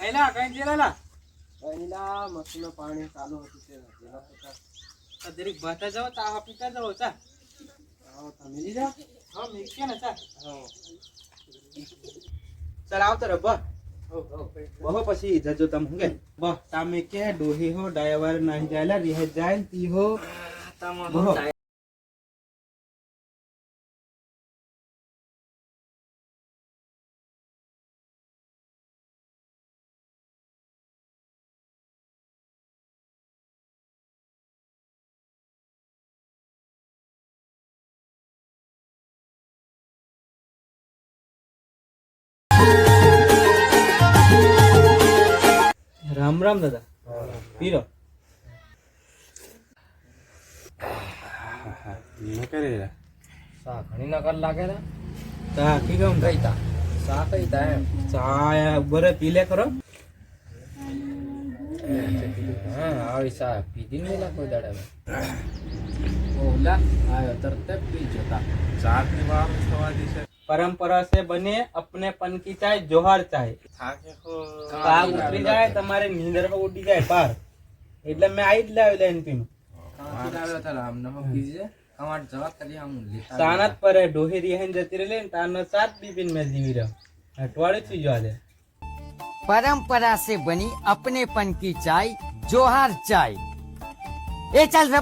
એલા કઈ જેલા પહેલા મશીનો પાણી ચાલુ હતું તે દરેક ભાતા જાવ તા પીતા જાવ ચા તમે લીધા હા મેકે ને ચા ચાલ આવતો રે બસ બહો પછી જજો તમ હું કે બસ તમે કે ડોહી હો ડ્રાઈવર નહીં જાયલા રીહ જાય તી હો બહો રામ રામ દાદા પીરો ન કરે રે સા ઘણી ના કર લાગે ને તા કી કામ કઈ તા સા કઈ તા એમ ચા બરે પીલે કરો હા આવી સા પીધી નહીં લા કોઈ દાડે ઓલા આયો તરત પી જતા ચાર ની વાર થવા દીશે परंपरा से बने अपने पन की चाय जोहार चाय થાકે હો પાગ ઉતરી જાય તમારે નીંદર માં ઉડી જાય પાર એટલે મેં આઈ જ લાવી લઈને પીનું કાંથી લાવ્યો તા આમ નમક પીજે કમાટ જવા કરી આમ લેતા સાનત પર ડોહી રીહન જતી રહે ને તારનો સાત બીપીન મેં જીવી રહ્યો અઠવાડિયું થઈ જવા દે परंपरा से बनी अपनेपन की चाय जोहार चाय ए चल